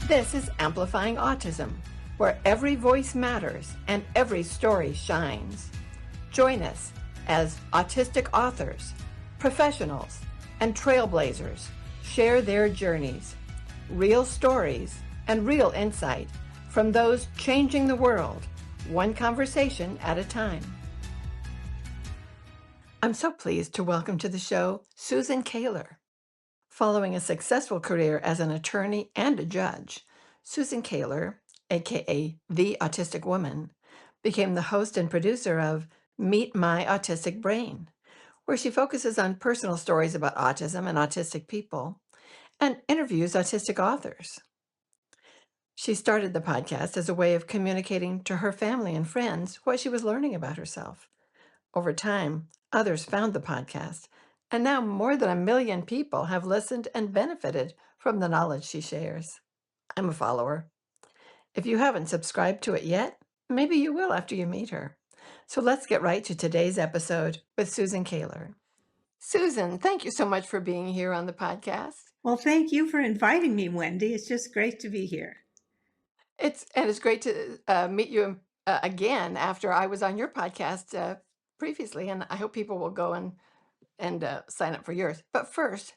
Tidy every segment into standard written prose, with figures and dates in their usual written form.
This is Amplifying Autism, where every voice matters and every story shines. Join us as autistic authors, professionals, and trailblazers share their journeys, real stories, and real insight from those changing the world, one conversation at a time. I'm so pleased to welcome to the show Susan Kayler. Following a successful career as an attorney and a judge, Susan Kayler, aka The Autistic Woman, became the host and producer of Meet My Autistic Brain, where she focuses on personal stories about autism and autistic people and interviews autistic authors. She started the podcast as a way of communicating to her family and friends what she was learning about herself. Over time, others found the podcast, and now more than 1 million people have listened and benefited from the knowledge she shares. I'm a follower. If you haven't subscribed to it yet, maybe you will after you meet her. So let's get right to today's episode with Susan Kayler. Susan, thank you so much for being here on the podcast. Well, thank you for inviting me, Wendy. It's just great to be here. It's great to meet you again after I was on your podcast previously, and I hope people will go and sign up for yours. But first,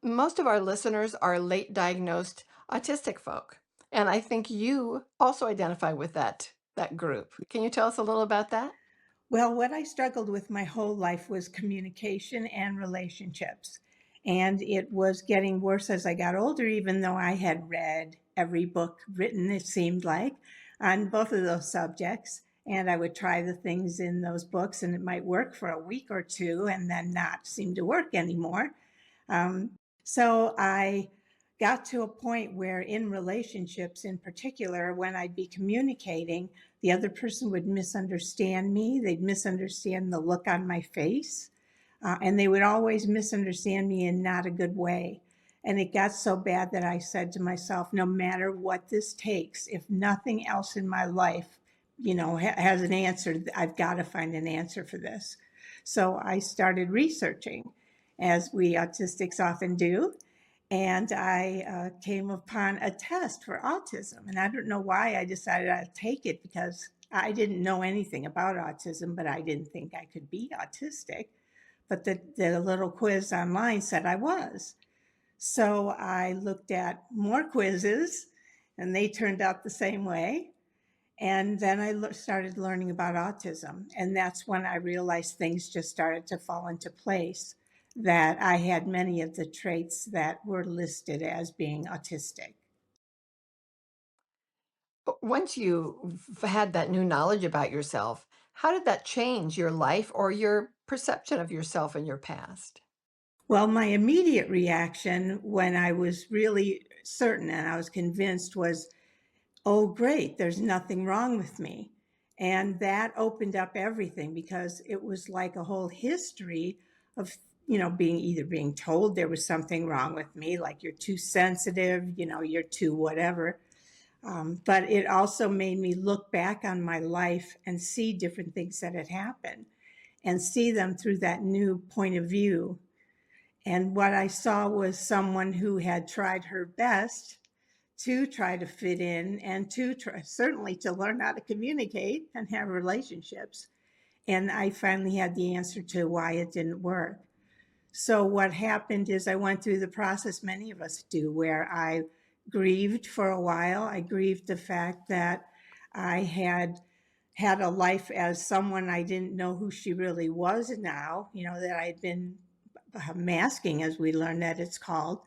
most of our listeners are late diagnosed autistic folk, and I think you also identify with that group. Can you tell us a little about that? Well, what I struggled with my whole life was communication and relationships. And it was getting worse as I got older, even though I had read every book written, it seemed like, on both of those subjects. And I would try the things in those books, and it might work for a week or two and then not seem to work anymore. So I got to a point where, in relationships in particular, when I'd be communicating, the other person would misunderstand me. They'd misunderstand the look on my face, and they would always misunderstand me in not a good way. And it got so bad that I said to myself, no matter what this takes, if nothing else in my life, has an answer, I've got to find an answer for this. So I started researching, as we autistics often do. And I came upon a test for autism. And I don't know why I decided I'd take it, because I didn't know anything about autism, but I didn't think I could be autistic. But the little quiz online said I was. So I looked at more quizzes, and they turned out the same way. And then I started learning about autism. And that's when I realized things just started to fall into place, that I had many of the traits that were listed as being autistic. Once you had that new knowledge about yourself, how did that change your life or your perception of yourself in your past? Well, my immediate reaction when I was really certain and I was convinced was, oh, great, there's nothing wrong with me. And that opened up everything, because it was like a whole history of, being told there was something wrong with me, like you're too sensitive, you're too whatever. But it also made me look back on my life and see different things that had happened and see them through that new point of view. And what I saw was someone who had tried her best to try to fit in and to try, certainly, to learn how to communicate and have relationships. And I finally had the answer to why it didn't work. So what happened is I went through the process many of us do, where I grieved for a while. I grieved the fact that I had a life as someone I didn't know who she really was now, that I had been masking, as we learned that it's called.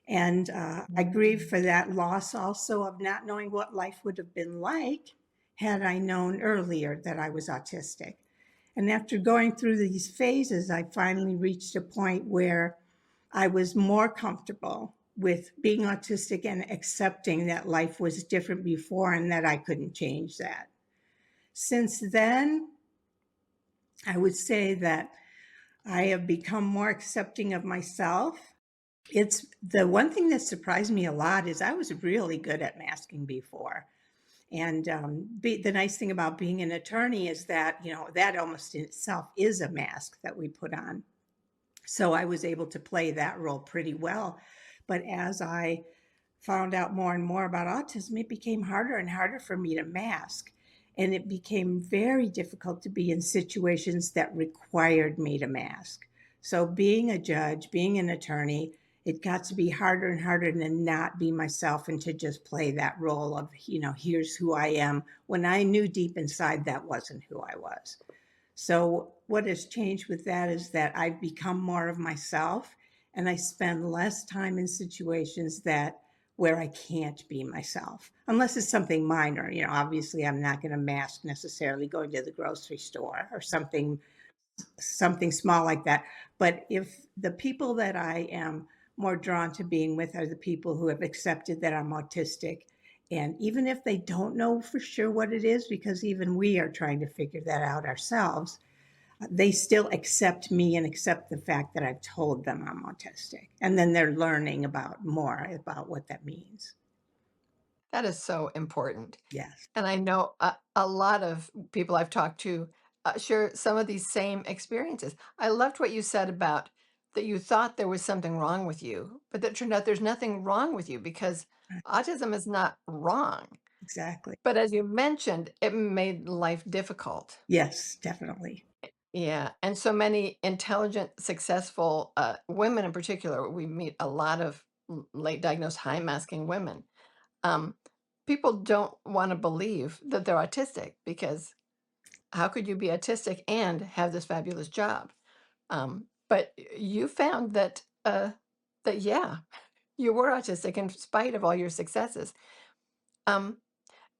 And I grieve for that loss also of not knowing what life would have been like had I known earlier that I was autistic. And after going through these phases, I finally reached a point where I was more comfortable with being autistic and accepting that life was different before and that I couldn't change that. Since then, I would say that I have become more accepting of myself. It's the one thing that surprised me a lot is I was really good at masking before. And the nice thing about being an attorney is that, that almost in itself is a mask that we put on. So I was able to play that role pretty well. But as I found out more and more about autism, it became harder and harder for me to mask. And it became very difficult to be in situations that required me to mask. So, being a judge, being an attorney, it got to be harder and harder to not be myself and to just play that role of, here's who I am, when I knew deep inside that wasn't who I was. So, what has changed with that is that I've become more of myself and I spend less time in situations that where I can't be myself, unless it's something minor. Obviously, I'm not going to mask necessarily going to the grocery store or something small like that. But if the people that I am more drawn to being with are the people who have accepted that I'm autistic, and even if they don't know for sure what it is, because even we are trying to figure that out ourselves, they still accept me and accept the fact that I've told them I'm autistic. And then they're learning about more about what that means. That is so important. Yes. And I know a lot of people I've talked to share some of these same experiences. I loved what you said about that you thought there was something wrong with you, but that turned out there's nothing wrong with you because autism is not wrong. Exactly. But as you mentioned, it made life difficult. Yes, definitely. Yeah. And so many intelligent, successful women in particular, we meet a lot of late diagnosed high masking women. Um, People don't want to believe that they're autistic because how could you be autistic and have this fabulous job? But you found that yeah, you were autistic in spite of all your successes. Um,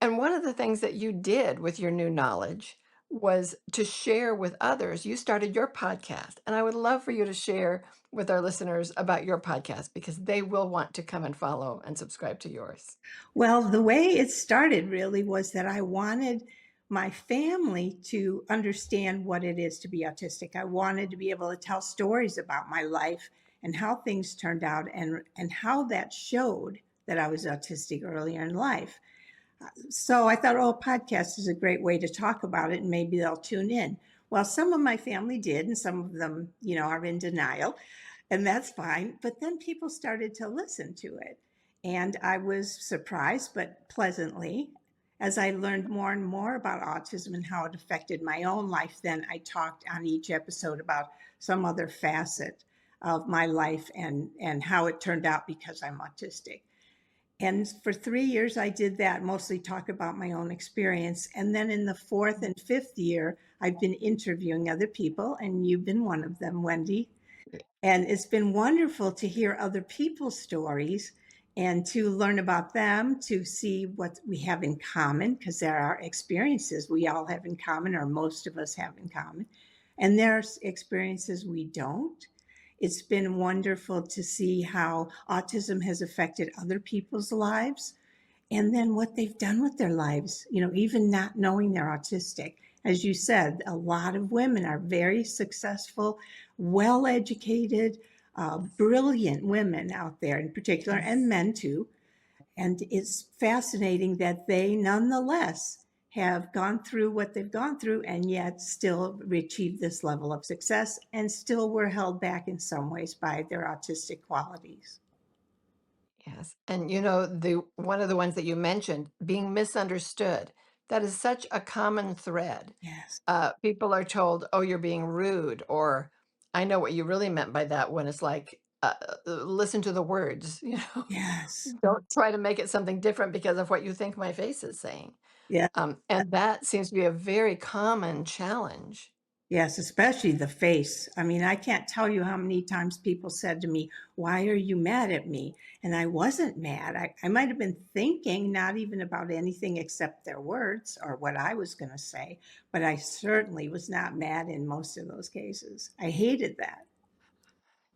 and one of the things that you did with your new knowledge was to share with others. You started your podcast, and I would love for you to share with our listeners about your podcast because they will want to come and follow and subscribe to yours. Well, the way it started really was that I wanted my family to understand what it is to be autistic. I wanted to be able to tell stories about my life and how things turned out and how that showed that I was autistic earlier in life. So I thought, oh, a podcast is a great way to talk about it and maybe they'll tune in. Well, some of my family did, and some of them, are in denial, and that's fine. But then people started to listen to it. And I was surprised, but pleasantly, as I learned more and more about autism and how it affected my own life. Then I talked on each episode about some other facet of my life and how it turned out because I'm autistic. And for 3 years, I did that, mostly talk about my own experience. And then in the fourth and fifth year, I've been interviewing other people, and you've been one of them, Wendy. And it's been wonderful to hear other people's stories and to learn about them, to see what we have in common, because there are experiences we all have in common, or most of us have in common. And there's experiences we don't. It's been wonderful to see how autism has affected other people's lives and then what they've done with their lives, even not knowing they're autistic. As you said, a lot of women are very successful, well educated, brilliant women out there in particular, and Yes. men too. And it's fascinating that they nonetheless have gone through what they've gone through and yet still achieved this level of success and still were held back in some ways by their autistic qualities. Yes. And the one of the ones that you mentioned, being misunderstood, that is such a common thread. Yes. People are told, "Oh, you're being rude," or "I know what you really meant by that," when it's like, listen to the words, Yes. Don't try to make it something different because of what you think my face is saying. Yeah. And that seems to be a very common challenge. Yes, especially the face. I mean, I can't tell you how many times people said to me, "Why are you mad at me?" And I wasn't mad. I might have been thinking not even about anything except their words or what I was going to say, but I certainly was not mad in most of those cases. I hated that.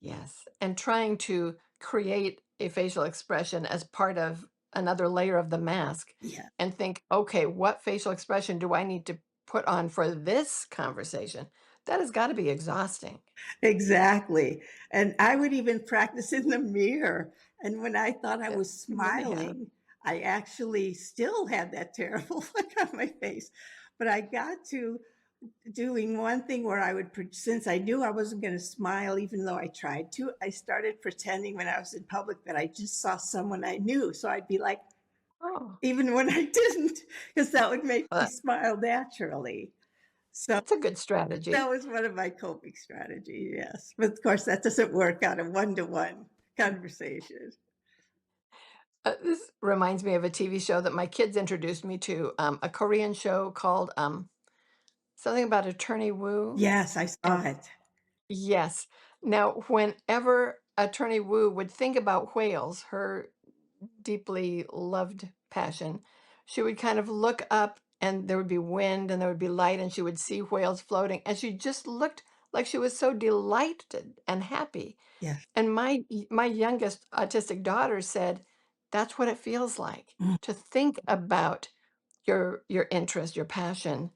Yes, and trying to create a facial expression as part of another layer of the mask Yeah. and think, "Okay, what facial expression do I need to put on for this conversation?" That has gotta be exhausting. Exactly. And I would even practice in the mirror. And when I thought I Yes, was you really have. smiling, I actually still had that terrible look on my face. But I got to doing one thing where I would, since I knew I wasn't going to smile, even though I tried to, I started pretending when I was in public that I just saw someone I knew. So I'd be like, Oh, even when I didn't, because that would make me well, smile naturally. So that's a good that strategy. was one of my coping strategies, yes. But of course, that doesn't work on a one-to-one conversation. This reminds me of a TV show that my kids introduced me to, a Korean show called something about Attorney Woo. Yes, I saw And it. yes, now, whenever Attorney Woo would think about whales, her deeply loved passion, she would kind of look up and there would be wind and there would be light and she would see whales floating and she just looked like she was so delighted and happy. Yes. And my youngest autistic daughter said, "That's what it feels like Mm, to think about your interest, your passion."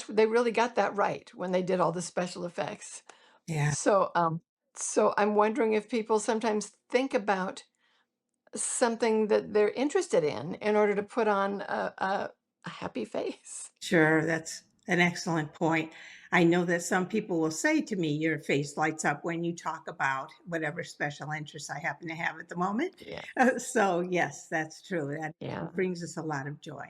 They really got that right when they did all the special effects. yeah, So, so I'm wondering if people sometimes think about something that they're interested in order to put on a happy face. sure. That's an excellent point. I know that some people will say to me, your face lights up when you talk about whatever special interests I happen to have at the moment. Yeah, So, yes, that's true. That yeah. brings us a lot of joy.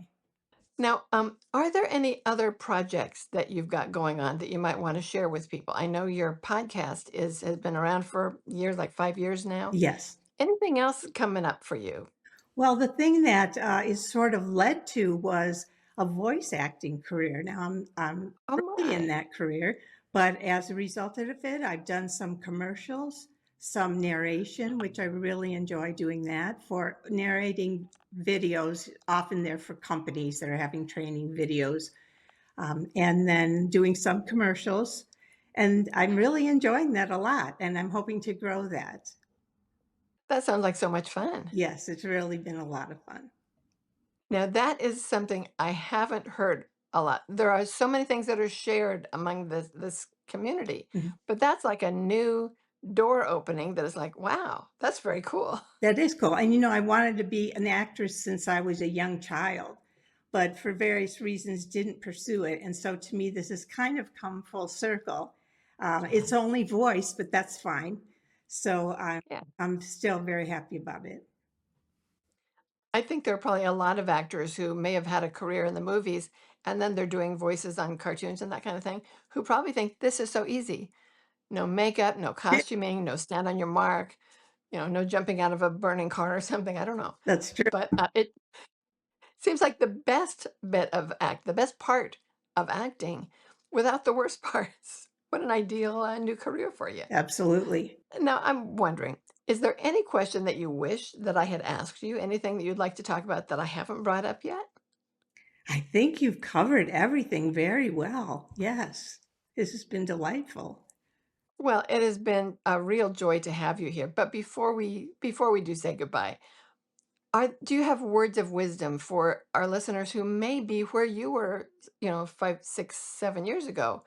Now, are there any other projects that you've got going on that you might want to share with people? I know your podcast has been around for years, like 5 years now. Yes. Anything else coming up for you? Well, the thing that is sort of led to was a voice acting career. Now I'm Oh early in my. that career, but as a result of it, I've done some commercials, some narration, which I really enjoy doing that for narrating videos. Often they're for companies that are having training videos, and then doing some commercials. And I'm really enjoying that a lot, and I'm hoping to grow that. That sounds like so much fun. Yes, it's really been a lot of fun. Now, that is something I haven't heard a lot. There are so many things that are shared among this community, Mhm. but that's like a new door opening that is like, wow, that's very cool. That is cool. And I wanted to be an actress since I was a young child, but for various reasons didn't pursue it. And so to me, this has kind of come full circle. It's only voice, but that's fine. So Yeah. I'm still very happy about it. I think there are probably a lot of actors who may have had a career in the movies and then they're doing voices on cartoons and that kind of thing, who probably think this is so easy. No makeup, no costuming, no stand on your mark, no jumping out of a burning car or something. I don't know. That's true. But it seems like the best part of acting without the worst parts. What an ideal new career for you. Absolutely. Now, I'm wondering, is there any question that you wish that I had asked you? Anything that you'd like to talk about that I haven't brought up yet? I think you've covered everything very well. Yes. This has been delightful. Well, it has been a real joy to have you here. But before we do say goodbye, do you have words of wisdom for our listeners who may be where you were, 5, 6, 7 years ago,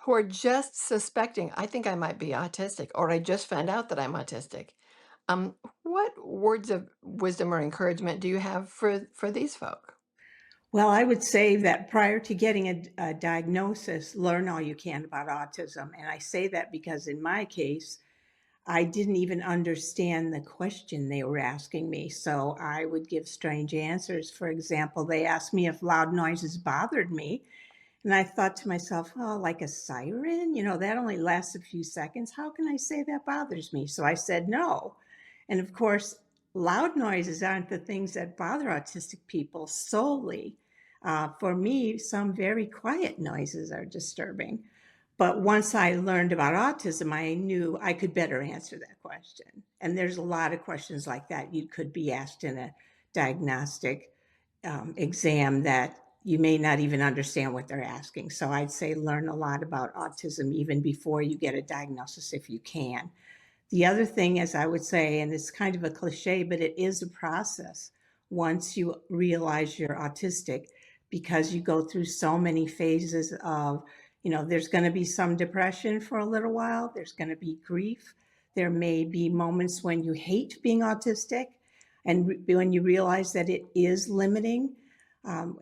who are just suspecting, I think I might be autistic, or I just found out that I'm autistic. What words of wisdom or encouragement do you have for these folk? Well, I would say that prior to getting a diagnosis, learn all you can about autism. And I say that because in my case, I didn't even understand the question they were asking me. So I would give strange answers. For example, they asked me if loud noises bothered me. And I thought to myself, oh, like a siren, that only lasts a few seconds. How can I say that bothers me? So I said no. And of course, loud noises aren't the things that bother autistic people solely. For me, some very quiet noises are disturbing. But once I learned about autism, I knew I could better answer that question. And there's a lot of questions like that you could be asked in a diagnostic exam that you may not even understand what they're asking. So I'd say learn a lot about autism even before you get a diagnosis if you can. The other thing is, I would say, and it's kind of a cliche, but it is a process once you realize you're autistic because you go through so many phases of, there's going to be some depression for a little while, there's going to be grief, there may be moments when you hate being autistic, and when you realize that it is limiting.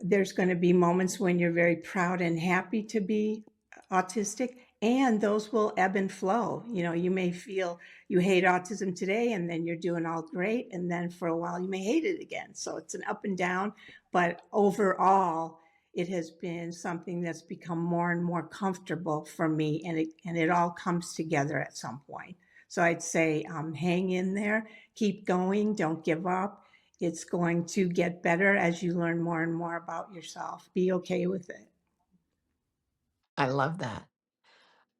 There's going to be moments when you're very proud and happy to be autistic, and those will ebb and flow. You know, you may feel you hate autism today, and then you're doing all great. And then for a while, you may hate it again. So it's an up and down. But overall, it has been something that's become more and more comfortable for me, and it all comes together at some point. So I'd say hang in there, keep going, don't give up. It's going to get better as you learn more and more about yourself. Be okay with it. I love that.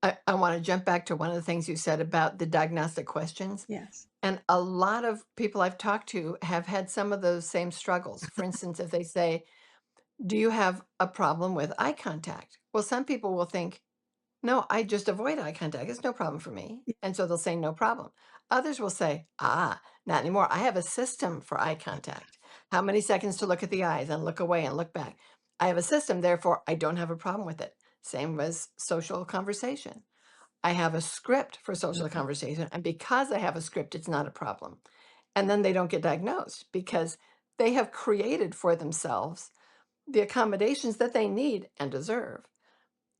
I want to jump back to one of the things you said about the diagnostic questions. Yes. And a lot of people I've talked to have had some of those same struggles. For instance, if they say, do you have a problem with eye contact? Well, some people will think, no, I just avoid eye contact. It's no problem for me. And so they'll say, no problem. Others will say, not anymore. I have a system for eye contact. How many seconds to look at the eyes and look away and look back? I have a system, therefore, I don't have a problem with it. Same as social conversation. I have a script for social conversation. And because I have a script, it's not a problem. And then they don't get diagnosed because they have created for themselves the accommodations that they need and deserve.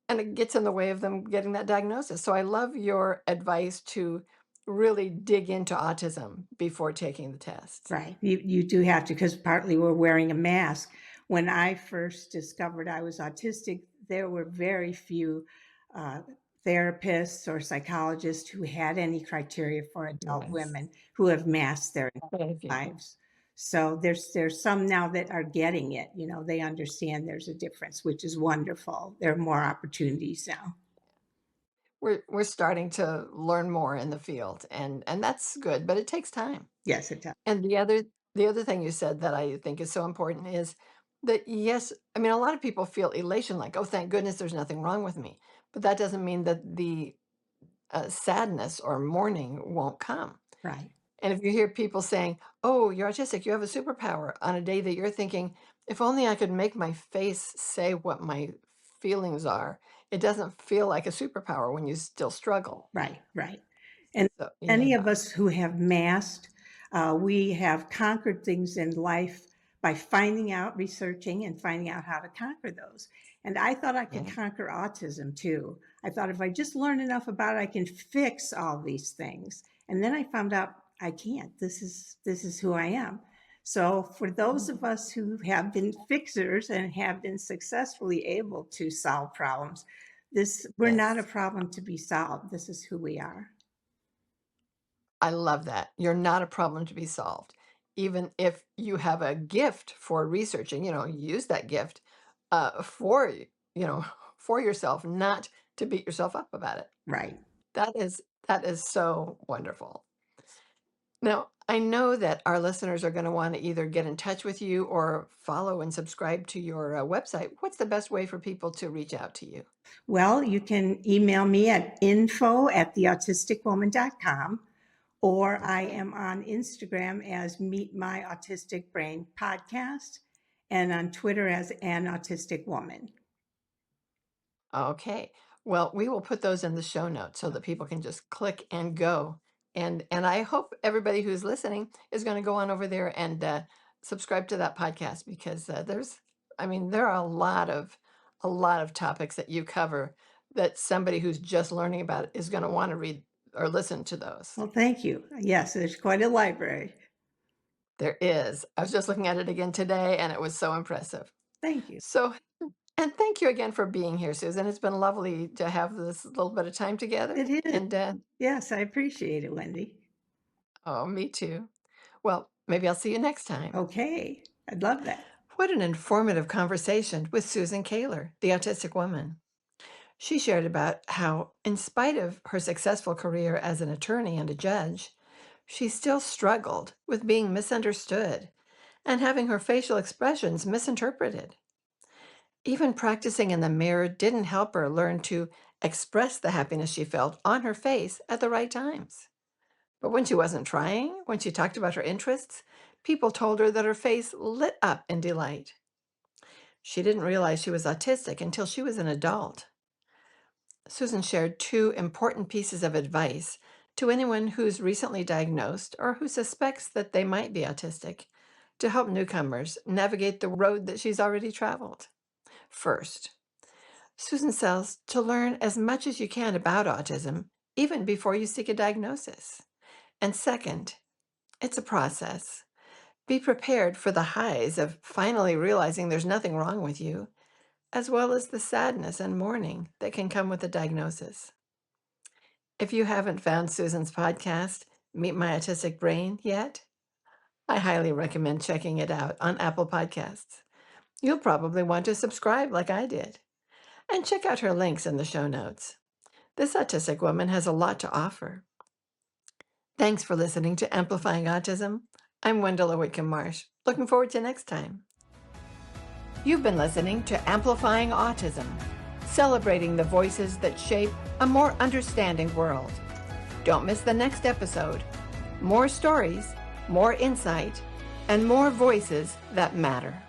And it gets in the way of them getting that diagnosis. So I love your advice to really dig into autism before taking the test. Right. You do have to, because partly we're wearing a mask. When I first discovered I was autistic, there were very few uh, therapists or psychologists who had any criteria for adult Yes. women who have masked their Thank you. lives. So there's some now that are getting it. You know, they understand there's a difference, which is wonderful. There are more opportunities now. We're starting to learn more in the field and that's good, but it takes time. Yes, it does. And the other thing you said that I think is so important is that yes, I mean a lot of people feel elation like, "Oh, thank goodness there's nothing wrong with me." But that doesn't mean that the sadness or mourning won't come. Right. And if you hear people saying, "Oh, you're autistic, you have a superpower," on a day that you're thinking, "If only I could make my face say what my feelings are," it doesn't feel like a superpower when you still struggle. Right, right. And So, any of yeah, us who have masked, we have conquered things in life by finding out, researching, and finding out how to conquer those. And I thought I could yeah, conquer autism too. I thought if I just learn enough about it, I can fix all these things. And then I found out I can't. This is who I am. So for those of mhm, us who have been fixers and have been successfully able to solve problems, this we're not a yes. problem to be solved. This is who we are. I love that. You're not a problem to be solved. Even if you have a gift for researching, use that gift for, for yourself, not to beat yourself up about it. Right. That is so wonderful. Now, I know that our listeners are going to want to either get in touch with you or follow and subscribe to your website. What's the best way for people to reach out to you? Well, you can email me at info@theautisticwoman.com, or I Okay. am on Instagram as Meet My Autistic Brain Podcast, and on Twitter as An Autistic Woman. Okay. Well, we will put those in the show notes so that people can just click and go. And I hope everybody who's listening is going to go on over there and subscribe to that podcast because there are a lot of topics that you cover that somebody who's just learning about it is going to want to read or listen to those. Well, thank you. Yes, there's quite a library. There is. I was just looking at it again today and it was so impressive. Thank you. So, and thank you again for being here, Susan. It's been lovely to have this little bit of time together. It is. And Yes, I appreciate it, Wendy. oh, me too. Well, maybe I'll see you next time. Okay. I'd love that. What an informative conversation with Susan Kayler, the autistic woman. She shared about how, in spite of her successful career as an attorney and a judge, she still struggled with being misunderstood and having her facial expressions misinterpreted. Even practicing in the mirror didn't help her learn to express the happiness she felt on her face at the right times. But when she wasn't trying, when she talked about her interests, people told her that her face lit up in delight. She didn't realize she was autistic until she was an adult. Susan shared two important pieces of advice to anyone who's recently diagnosed or who suspects that they might be autistic. to help newcomers navigate the road that she's already traveled. First, Susan says to learn as much as you can about autism, even before you seek a diagnosis. And second, it's a process. Be prepared for the highs of finally realizing there's nothing wrong with you, as well as the sadness and mourning that can come with a diagnosis. If you haven't found Susan's podcast, Meet My Autistic Brain, yet, I highly recommend checking it out on Apple Podcasts. You'll probably want to subscribe like I did. And check out her links in the show notes. This autistic woman has a lot to offer. Thanks for listening to Amplifying Autism. I'm Wendy Whitcomb-Marsh. Looking forward to next time. You've been listening to Amplifying Autism, celebrating the voices that shape a more understanding world. Don't miss the next episode. More stories, more insight, and more voices that matter.